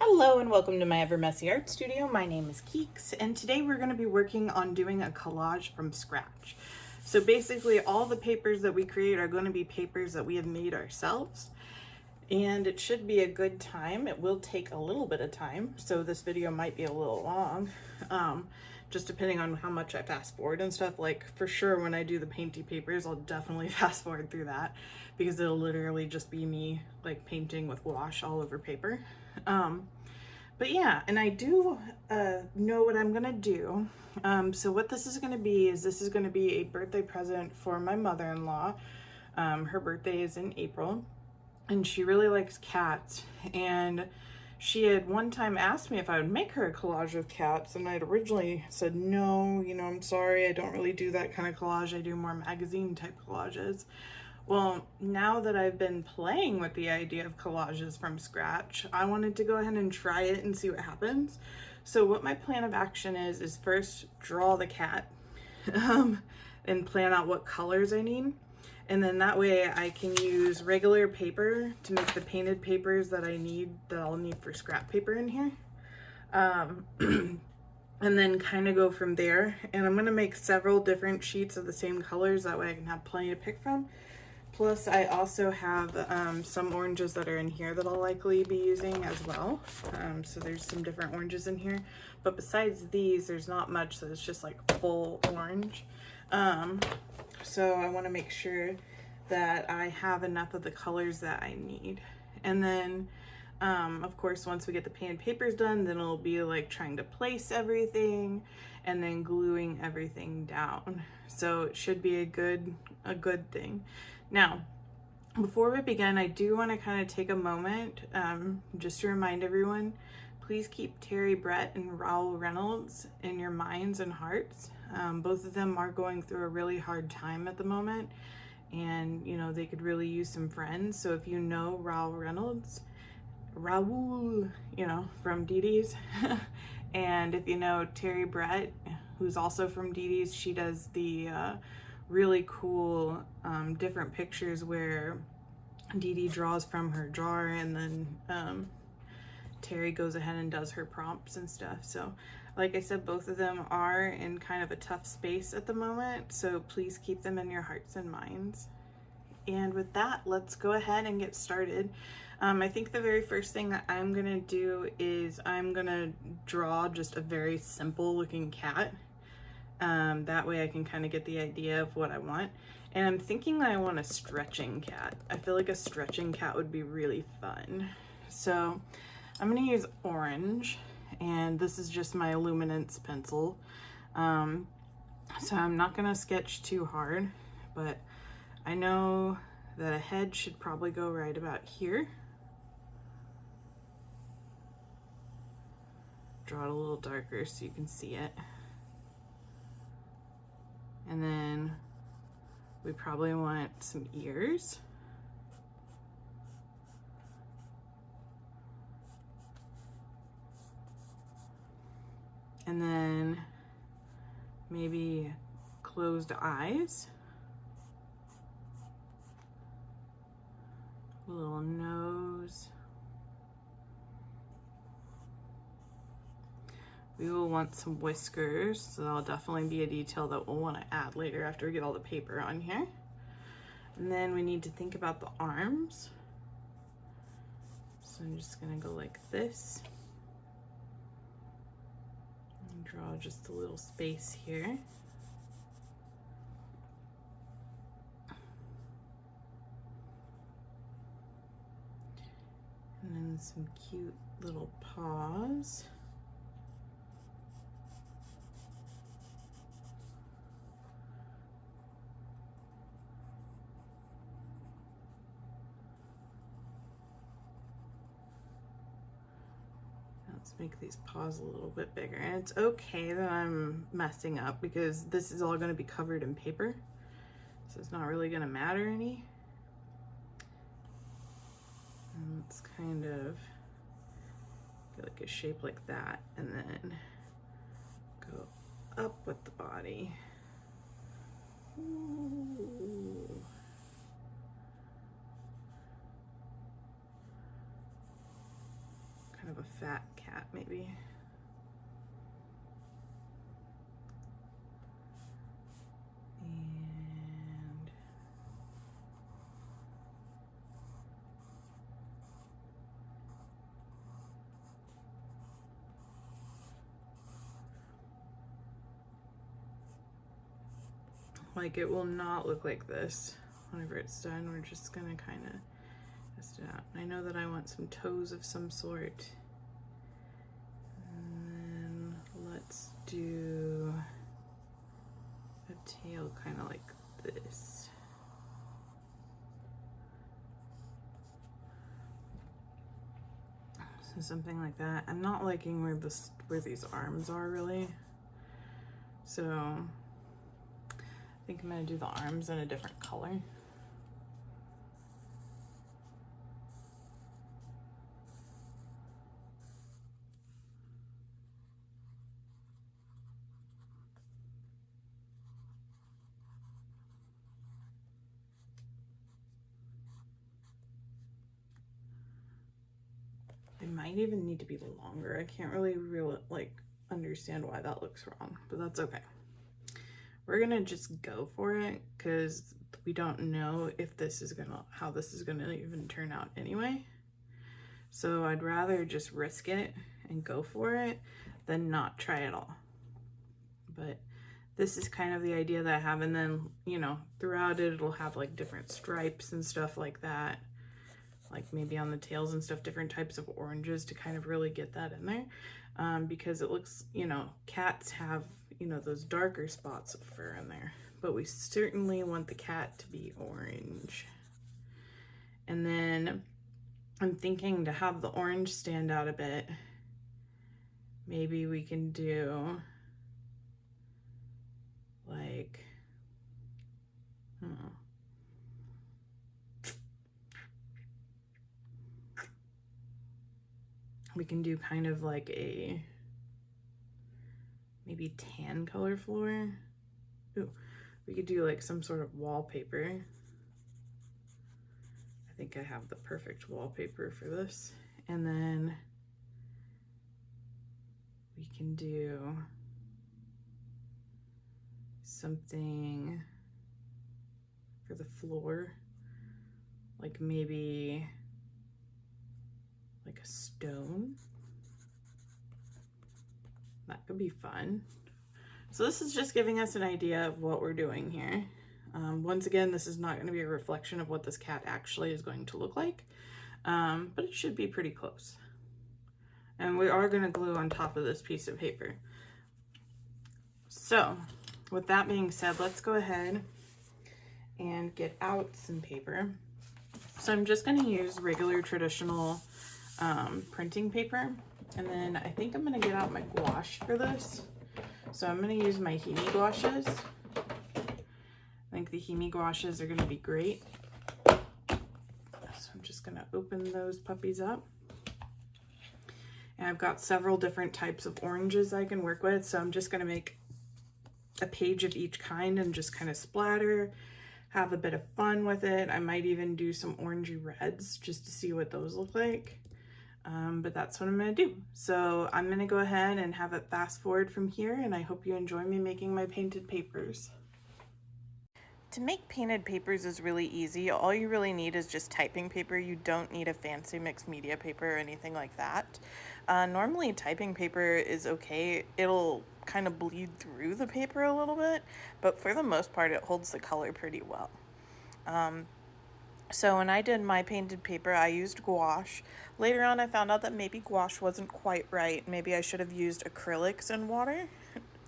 Hello and welcome to my Ever Messy Art Studio. My name is Keeks and today we're going to be working on doing a collage from scratch. So basically all the papers that we create are going to be papers that we have made ourselves, and it should be a good time. It will take a little bit of time, so this video might be a little long, just depending on how much I fast forward and stuff. Like for sure when I do the painty papers, I'll definitely fast forward through that because it'll literally just be me like painting with wash all over paper. But yeah, and I do know what I'm gonna do. So what this is gonna be is this is gonna be a birthday present for my mother-in-law. Her birthday is in April and she really likes cats, and she had one time asked me if I would make her a collage of cats, and I'd originally said no, I'm sorry, I don't really do that kind of collage. I do more magazine type collages. Well, now that I've been playing with the idea of collages from scratch, I wanted to go ahead and try it and see what happens. So what my plan of action is first draw the cat and plan out what colors I need. And then that way I can use regular paper to make the painted papers that I'll need for scrap paper in here. And then kind of go from there. And I'm going to make several different sheets of the same colors. That way I can have plenty to pick from. Plus, I also have some oranges that are in here that I'll likely be using as well. So there's some different oranges in here. But besides these, there's not much, so it's just like full orange. So I want to make sure that I have enough of the colors that I need. And then, of course, once we get the painted papers done, then it'll be like trying to place everything and then gluing everything down. So it should be a good thing. Now, before we begin, I do want to kind of take a moment just to remind everyone, please keep Terry Brett and Raul Reynolds in your minds and hearts. Both of them are going through a really hard time at the moment, and they could really use some friends. So if you know Raul Reynolds, Raul, from Dee Dee's, and if you know Terry Brett, who's also from Dee Dee's, she does the really cool different pictures where Dee Dee draws from her jar, and then Terry goes ahead and does her prompts and stuff. So like I said, both of them are in kind of a tough space at the moment, so please keep them in your hearts and minds. And with that, let's go ahead and get started. I think the very first thing that I'm gonna do is I'm gonna draw just a very simple looking cat. That way I can kind of get the idea of what I want. And I'm thinking that I want a stretching cat. I feel like a stretching cat would be really fun. So I'm gonna use orange, and this is just my luminance pencil. So I'm not gonna sketch too hard, but I know that a head should probably go right about here. Draw it a little darker so you can see it. And then we probably want some ears. And then maybe closed eyes. A little nose. We will want some whiskers, so that'll definitely be a detail that we'll want to add later after we get all the paper on here. And then we need to think about the arms. So I'm just gonna go like this. And draw just a little space here. And then some cute little paws. Let's make these paws a little bit bigger. And it's okay that I'm messing up because this is all going to be covered in paper, so it's not really going to matter any. And let's kind of get like a shape like that, and then go up with the body. Ooh. Kind of a fat cat maybe. And like it will not look like this whenever it's done. We're just gonna kind of test it out. I know that I want some toes of some sort. And then let's do a tail kind of like this. So something like that. I'm not liking where these arms are really. So I think I'm gonna do the arms in a different color. It might even need to be longer. I can't really understand why that looks wrong, but that's okay. We're gonna just go for it because we don't know if how this is gonna even turn out anyway. So I'd rather just risk it and go for it than not try at all. But this is kind of the idea that I have, and then, you know, throughout it, it'll have like different stripes and stuff like that. Like maybe on the tails and stuff, different types of oranges to kind of really get that in there. Because it looks, you know, cats have, you know, those darker spots of fur in there, but we certainly want the cat to be orange. And then I'm thinking to have the orange stand out a bit. Maybe we can do like, I don't know. We can do kind of like a maybe tan color floor. Ooh, we could do like some sort of wallpaper. I think I have the perfect wallpaper for this. And then we can do something for the floor, like maybe like a stone. That could be fun. So this is just giving us an idea of what we're doing here. Once again, this is not going to be a reflection of what this cat actually is going to look like, but it should be pretty close. And we are going to glue on top of this piece of paper. So with that being said, let's go ahead and get out some paper. So I'm just going to use regular traditional printing paper, and then I think I'm going to get out my gouache for this. So I'm going to use my Himi gouaches. I think the Himi gouaches are going to be great. So I'm just going to open those puppies up. And I've got several different types of oranges I can work with, so I'm just going to make a page of each kind and just kind of splatter, have a bit of fun with it. I might even do some orangey reds just to see what those look like. But that's what I'm going to do. So I'm going to go ahead and have it fast forward from here, and I hope you enjoy me making my painted papers. To make painted papers is really easy. All you really need is just typing paper. You don't need a fancy mixed media paper or anything like that. Normally typing paper is okay. It'll kind of bleed through the paper a little bit, but for the most part it holds the color pretty well. So when I did my painted paper, I used gouache. Later on, I found out that maybe gouache wasn't quite right. Maybe I should have used acrylics and water,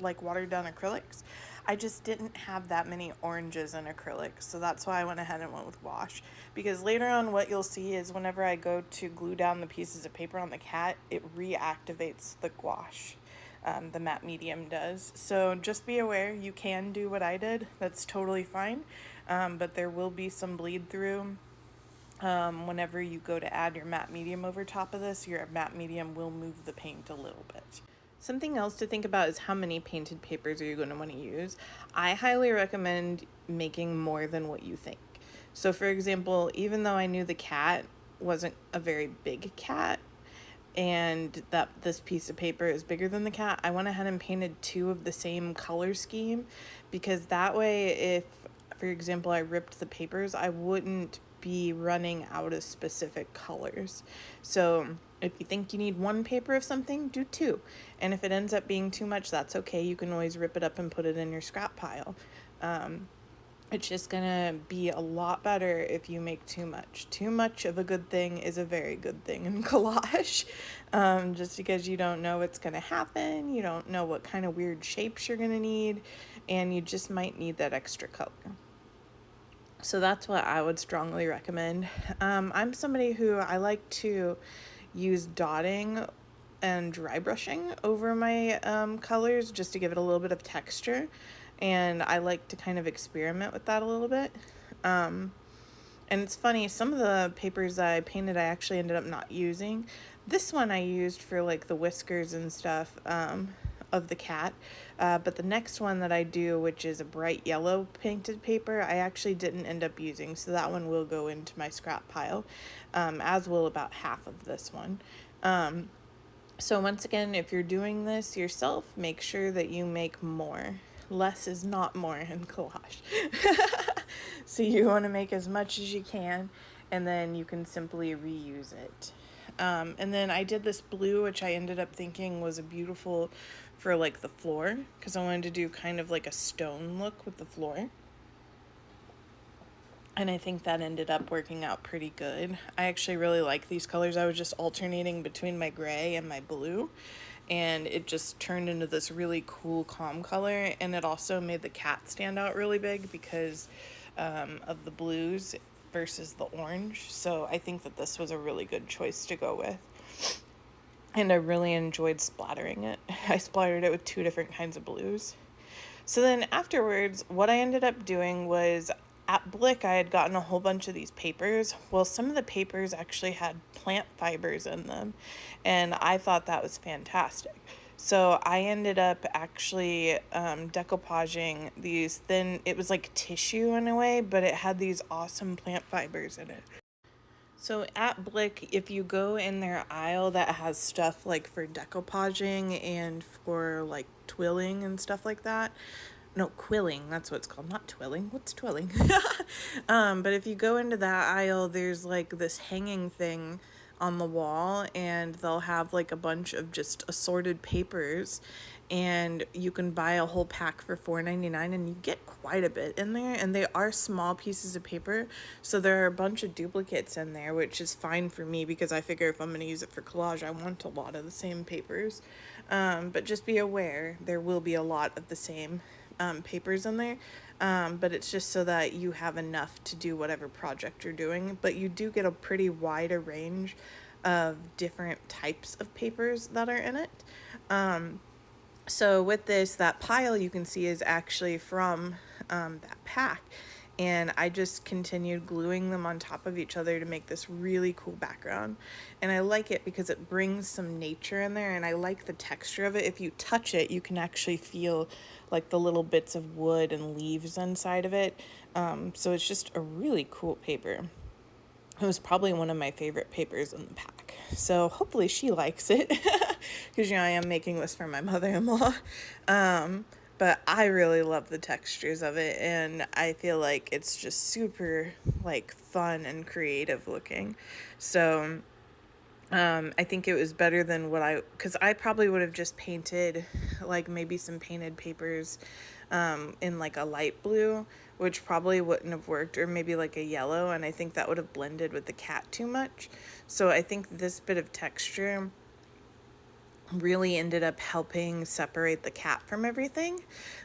like watered down acrylics. I just didn't have that many oranges in acrylics, so that's why I went ahead and went with gouache. Because later on, what you'll see is whenever I go to glue down the pieces of paper on the cat, it reactivates the gouache. The matte medium does. So just be aware, you can do what I did. That's totally fine. But there will be some bleed through whenever you go to add your matte medium over top of this. Your matte medium will move the paint a little bit. Something else to think about is how many painted papers are you going to want to use. I highly recommend making more than what you think. So for example, even though I knew the cat wasn't a very big cat, and that this piece of paper is bigger than the cat, I went ahead and painted 2 of the same color scheme, because that way, if, for example, I ripped the papers, I wouldn't be running out of specific colors. So if you think you need 1 paper of something, do 2. And if it ends up being too much, that's okay. You can always rip it up and put it in your scrap pile. It's just gonna be a lot better if you make too much. Too much of a good thing is a very good thing in collage. Just because you don't know what's gonna happen, you don't know what kind of weird shapes you're gonna need, and you just might need that extra color. So that's what I would strongly recommend. I'm somebody who I like to use dotting and dry brushing over my colors, just to give it a little bit of texture. And I like to kind of experiment with that a little bit. And it's funny, some of the papers that I painted I actually ended up not using. This one I used for like the whiskers and stuff of the cat. But the next one that I do, which is a bright yellow painted paper, I actually didn't end up using. So that one will go into my scrap pile, as will about half of this one. So once again, if you're doing this yourself, make sure that you make more. Less is not more in collage. So you want to make as much as you can, and then you can simply reuse it. And then I did this blue, which I ended up thinking was a beautiful for like the floor, because I wanted to do kind of like a stone look with the floor. And I think that ended up working out pretty good. I actually really like these colors. I was just alternating between my gray and my blue, and it just turned into this really cool calm color. And it also made the cat stand out really big because of the blues versus the orange. So I think that this was a really good choice to go with. And I really enjoyed splattering it. I splattered it with 2 different kinds of blues. So then afterwards, what I ended up doing was, at Blick, I had gotten a whole bunch of these papers. Well, some of the papers actually had plant fibers in them, and I thought that was fantastic. So I ended up actually decoupaging these thin, it was like tissue in a way, but it had these awesome plant fibers in it. So at Blick, if you go in their aisle that has stuff like for decoupaging and for like twilling and stuff like that, no, quilling, that's what it's called, not twilling. What's twilling? But if you go into that aisle, there's like this hanging thing on the wall, and they'll have like a bunch of just assorted papers, and you can buy a whole pack for $4.99, and you get quite a bit in there, and they are small pieces of paper, so there are a bunch of duplicates in there, which is fine for me because I figure if I'm going to use it for collage, I want a lot of the same papers. But just be aware, there will be a lot of the same papers in there, but it's just so that you have enough to do whatever project you're doing. But you do get a pretty wide range of different types of papers that are in it. So with this, that pile you can see is actually from that pack, and I just continued gluing them on top of each other to make this really cool background. And I like it because it brings some nature in there, and I like the texture of it. If you touch it, you can actually feel like the little bits of wood and leaves inside of it. So it's just a really cool paper. It was probably one of my favorite papers in the pack. So hopefully she likes it, because I am making this for my mother-in-law. But I really love the textures of it, and I feel like it's just super like fun and creative looking. So I think it was better than because I probably would have just painted like maybe some painted papers in like a light blue, which probably wouldn't have worked, or maybe like a yellow, and I think that would have blended with the cat too much. So I think this bit of texture really ended up helping separate the cat from everything.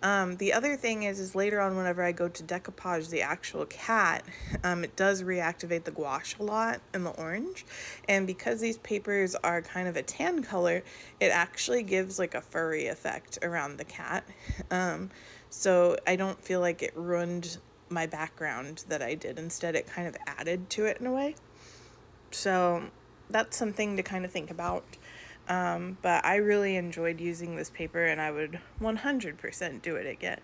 The other thing is later on, whenever I go to decoupage the actual cat, it does reactivate the gouache a lot in the orange, and because these papers are kind of a tan color, it actually gives like a furry effect around the cat. So I don't feel like it ruined my background that I did. Instead, it kind of added to it in a way. So that's something to kind of think about. But I really enjoyed using this paper, and I would 100% do it again.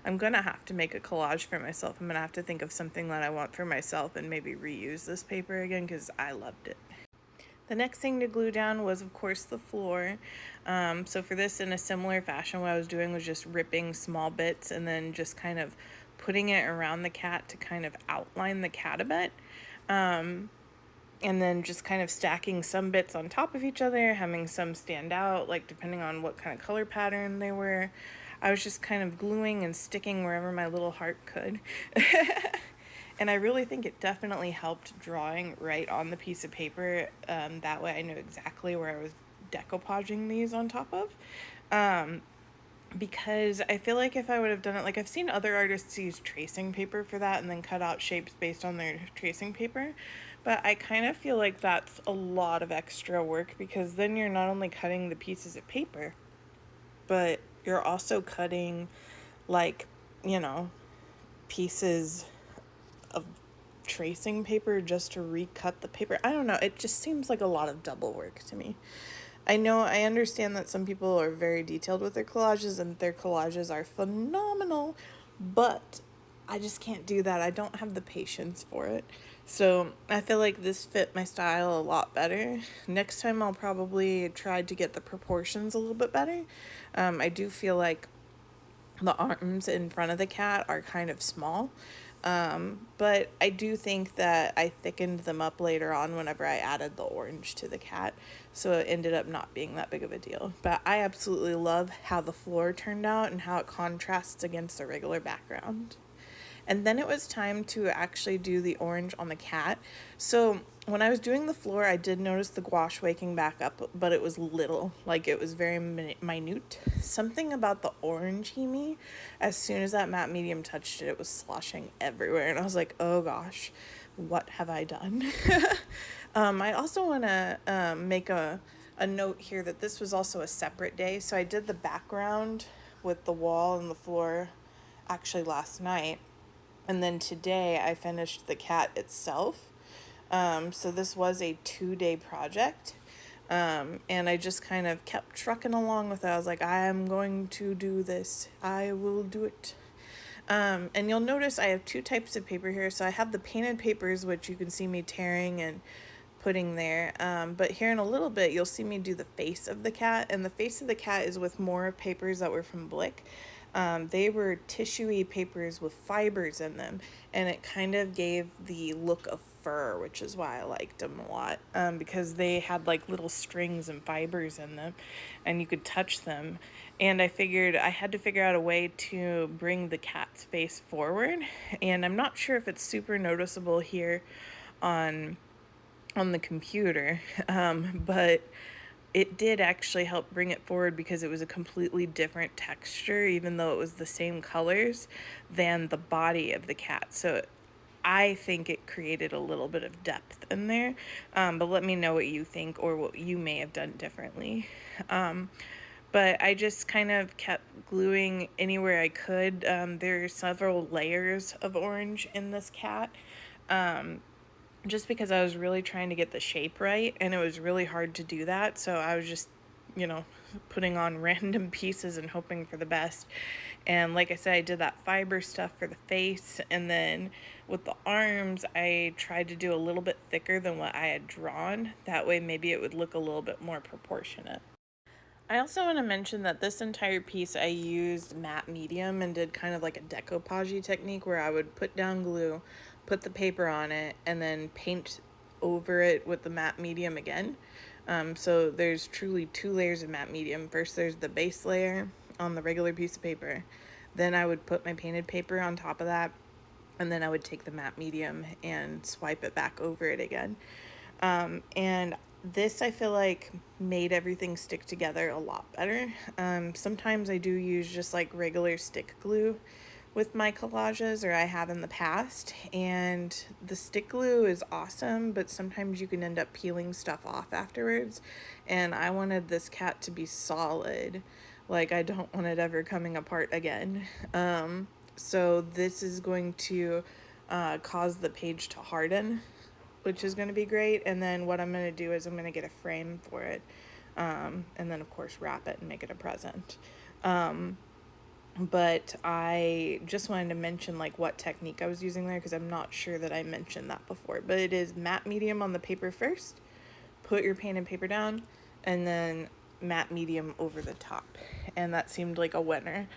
I'm going to have to make a collage for myself. I'm going to have to think of something that I want for myself and maybe reuse this paper again, because I loved it. The next thing to glue down was, of course, the floor. So for this, in a similar fashion, what I was doing was just ripping small bits and then just kind of putting it around the cat to kind of outline the cat a bit. And then just kind of stacking some bits on top of each other, having some stand out, like depending on what kind of color pattern they were. I was just kind of gluing and sticking wherever my little heart could. And I really think it definitely helped drawing right on the piece of paper. That way I knew exactly where I was decoupaging these on top of. Because I feel like if I would have done it, like I've seen other artists use tracing paper for that and then cut out shapes based on their tracing paper. But I kind of feel like that's a lot of extra work, because then you're not only cutting the pieces of paper, but you're also cutting, like, you know, pieces of tracing paper just to recut the paper. I don't know. It just seems like a lot of double work to me. I understand that some people are very detailed with their collages and their collages are phenomenal, but I just can't do that. I don't have the patience for it. So I feel like this fit my style a lot better. Next time I'll probably try to get the proportions a little bit better. I do feel like the arms in front of the cat are kind of small. But I do think that I thickened them up later on whenever I added the orange to the cat. So it ended up not being that big of a deal. But I absolutely love how the floor turned out and how it contrasts against the regular background. And then it was time to actually do the orange on the cat. So when I was doing the floor, I did notice the gouache waking back up, but it was little, like it was very minute. Something about the orangey, as soon as that matte medium touched it, it was sloshing everywhere. And I was like, oh gosh, what have I done? I also want to make a note here that this was also a separate day. So I did the background with the wall and the floor actually last night. And then today I finished the cat itself. So this was a 2-day project. And I just kind of kept trucking along with it. I was like, I am going to do this. I will do it. And you'll notice I have 2 types of paper here. So I have the painted papers, which you can see me tearing and putting there. But here in a little bit, you'll see me do the face of the cat. And the face of the cat is with more papers that were from Blick. They were tissuey papers with fibers in them, and it kind of gave the look of fur, which is why I liked them a lot, because they had like little strings and fibers in them, and you could touch them. And I figured I had to figure out a way to bring the cat's face forward, and I'm not sure if it's super noticeable here on the computer, but it did actually help bring it forward because it was a completely different texture, even though it was the same colors, than the body of the cat. So I think it created a little bit of depth in there, but let me know what you think or what you may have done differently. But I just kind of kept gluing anywhere I could. There are several layers of orange in this cat. Just because I was really trying to get the shape right, and it was really hard to do that. So I was just, putting on random pieces and hoping for the best. And like I said, I did that fiber stuff for the face, and then with the arms, I tried to do a little bit thicker than what I had drawn. That way maybe it would look a little bit more proportionate. I also want to mention that this entire piece I used matte medium and did kind of like a decoupage technique where I would put down glue, put the paper on it, and then paint over it with the matte medium again. So there's truly 2 layers of matte medium. First there's the base layer on the regular piece of paper. Then I would put my painted paper on top of that, and then I would take the matte medium and swipe it back over it again. And this, I feel like, made everything stick together a lot better. Sometimes I do use just like regular stick glue with my collages, or I have in the past, and the stick glue is awesome, but sometimes you can end up peeling stuff off afterwards, and I wanted this cat to be solid. Like, I don't want it ever coming apart again. So this is going to cause the page to harden, which is going to be great. And then what I'm going to do is I'm going to get a frame for it, and then of course wrap it and make it a present. But I just wanted to mention like what technique I was using there, because I'm not sure that I mentioned that before. But it is matte medium on the paper first, put your painted paper down, and then matte medium over the top. And that seemed like a winner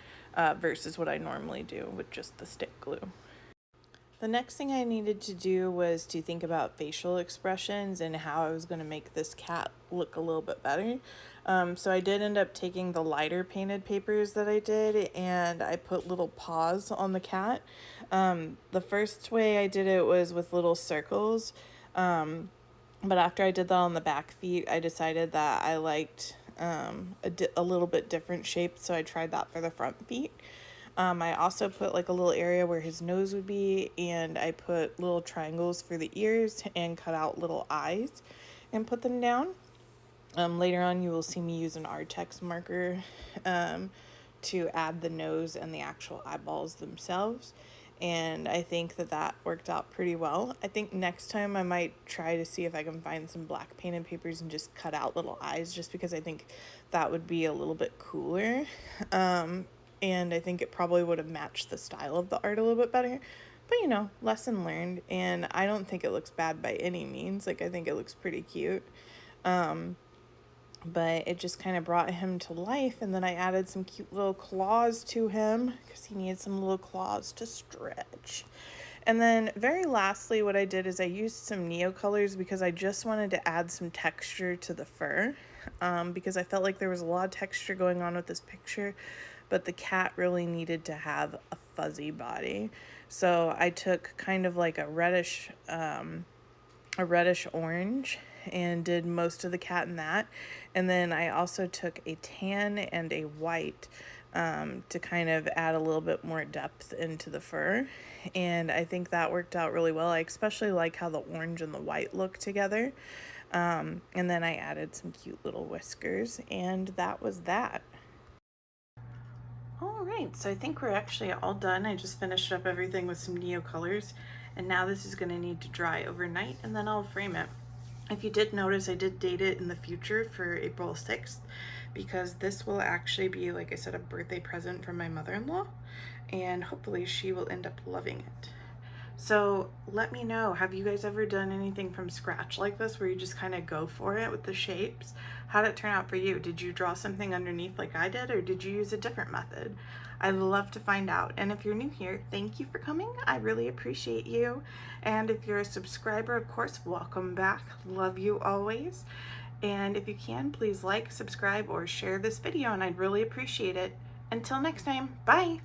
versus what I normally do with just the stick glue. The next thing I needed to do was to think about facial expressions and how I was going to make this cat look a little bit better. So I did end up taking the lighter painted papers that I did, and I put little paws on the cat. The first way I did it was with little circles, but after I did that on the back feet, I decided that I liked a little bit different shape, so I tried that for the front feet. I also put like a little area where his nose would be, and I put little triangles for the ears and cut out little eyes and put them down. Later on you will see me use an Artex marker to add the nose and the actual eyeballs themselves, and I think that worked out pretty well. I think next time I might try to see if I can find some black painted papers and just cut out little eyes, just because I think that would be a little bit cooler. And I think it probably would have matched the style of the art a little bit better. But, you know, lesson learned, and I don't think it looks bad by any means. Like, I think it looks pretty cute. But it just kind of brought him to life, and then I added some cute little claws to him because he needed some little claws to stretch. And then very lastly, what I did is I used some Neo colors because I just wanted to add some texture to the fur, because I felt like there was a lot of texture going on with this picture, but the cat really needed to have a fuzzy body. So I took kind of like a reddish orange and did most of the cat in that. And then I also took a tan and a white to kind of add a little bit more depth into the fur. And I think that worked out really well. I especially like how the orange and the white look together. And then I added some cute little whiskers, and that was that. Alright, so I think we're actually all done. I just finished up everything with some Neo colors, and now this is going to need to dry overnight, and then I'll frame it. If you did notice, I did date it in the future for April 6th, because this will actually be, like I said, a birthday present from my mother-in-law, and hopefully she will end up loving it. So let me know, have you guys ever done anything from scratch like this where you just kind of go for it with the shapes? How did it turn out for you? Did you draw something underneath like I did, or did you use a different method? I'd love to find out. And if you're new here, thank you for coming. I really appreciate you. And if you're a subscriber, of course, welcome back. Love you always. And if you can, please like, subscribe, or share this video, and I'd really appreciate it. Until next time, bye.